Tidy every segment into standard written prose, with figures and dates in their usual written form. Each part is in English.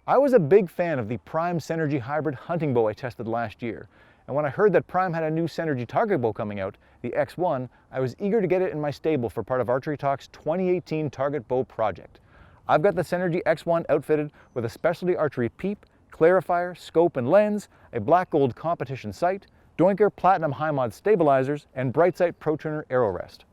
I was a big fan of the Prime Centergy Hybrid hunting bow I tested last year, and when I heard that Prime had a new Centergy target bow coming out, the X1, I was eager to get it in my stable for part of ArcheryTalk's 2018 target bow project. I've got the Centergy X1 outfitted with a specialty archery peep, clarifier, scope and lens, a black gold competition sight, Doinker Platinum High Mod stabilizers, and Bright Sight Pro Tuner arrow rest.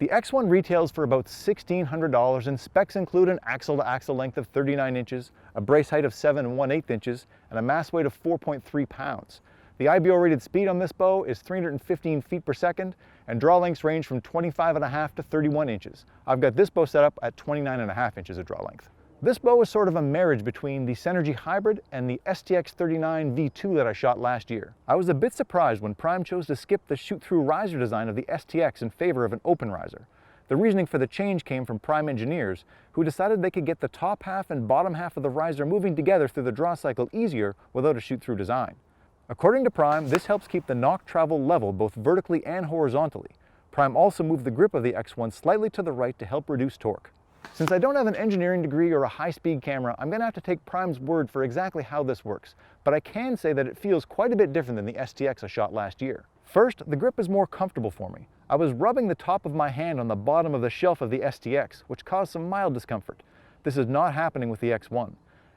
The X1 retails for about $1,600 and specs include an axle-to-axle length of 39 inches, a brace height of 7 1/8 inches, and a mass weight of 4.3 pounds. The IBO rated speed on this bow is 315 feet per second, and draw lengths range from 25.5 to 31 inches. I've got this bow set up at 29.5 inches of draw length. This bow is sort of a marriage between the Centergy Hybrid and the STX39 V2 that I shot last year. I was a bit surprised when Prime chose to skip the shoot-through riser design of the STX in favor of an open riser. The reasoning for the change came from Prime engineers, who decided they could get the top half and bottom half of the riser moving together through the draw cycle easier without a shoot-through design. According to Prime, this helps keep the nock travel level both vertically and horizontally. Prime also moved the grip of the X1 slightly to the right to help reduce torque. Since I don't have an engineering degree or a high-speed camera, I'm going to have to take Prime's word for exactly how this works, but I can say that it feels quite a bit different than the STX I shot last year. First, the grip is more comfortable for me. I was rubbing the top of my hand on the bottom of the shelf of the STX, which caused some mild discomfort. This is not happening with the X1.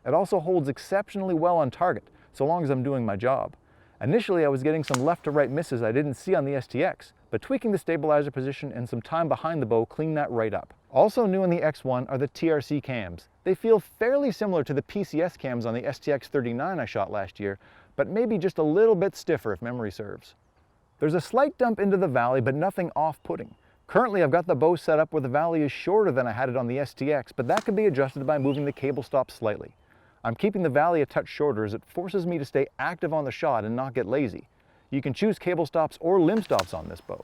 It also holds exceptionally well on target, so long as I'm doing my job. Initially, I was getting some left to right misses I didn't see on the STX, but tweaking the stabilizer position and some time behind the bow cleaned that right up. Also new in the X1 are the TRC cams. They feel fairly similar to the PCS cams on the STX39 I shot last year, but maybe just a little bit stiffer if memory serves. There's a slight dump into the valley, but nothing off-putting. Currently, I've got the bow set up where the valley is shorter than I had it on the STX, but that can be adjusted by moving the cable stop slightly. I'm keeping the valley a touch shorter as it forces me to stay active on the shot and not get lazy. You can choose cable stops or limb stops on this bow.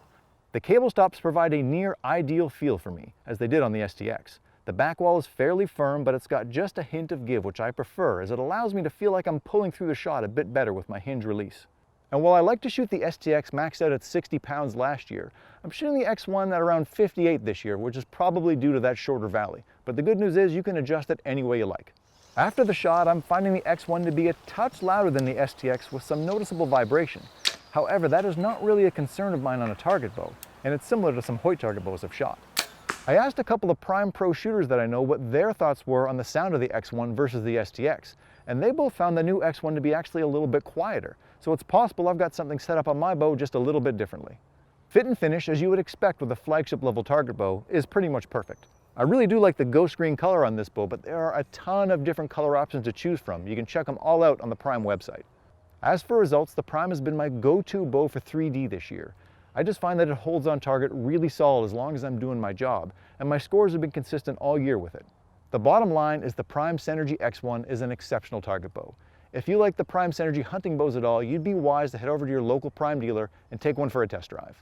The cable stops provide a near ideal feel for me, as they did on the STX. The back wall is fairly firm, but it's got just a hint of give, which I prefer, as it allows me to feel like I'm pulling through the shot a bit better with my hinge release. And while I like to shoot the STX maxed out at 60 pounds last year, I'm shooting the X1 at around 58 this year, which is probably due to that shorter valley. But the good news is you can adjust it any way you like. After the shot, I'm finding the X1 to be a touch louder than the STX with some noticeable vibration. However, that is not really a concern of mine on a target bow, and it's similar to some Hoyt target bows I've shot. I asked a couple of Prime Pro shooters that I know what their thoughts were on the sound of the X1 versus the STX, and they both found the new X1 to be actually a little bit quieter, so it's possible I've got something set up on my bow just a little bit differently. Fit and finish, as you would expect with a flagship level target bow, is pretty much perfect. I really do like the ghost green color on this bow, but there are a ton of different color options to choose from. You can check them all out on the Prime website. As for results, the Prime has been my go-to bow for 3D this year. I just find that it holds on target really solid as long as I'm doing my job, and my scores have been consistent all year with it. The bottom line is the Prime Centergy X1 is an exceptional target bow. If you like the Prime Centergy hunting bows at all, you'd be wise to head over to your local Prime dealer and take one for a test drive.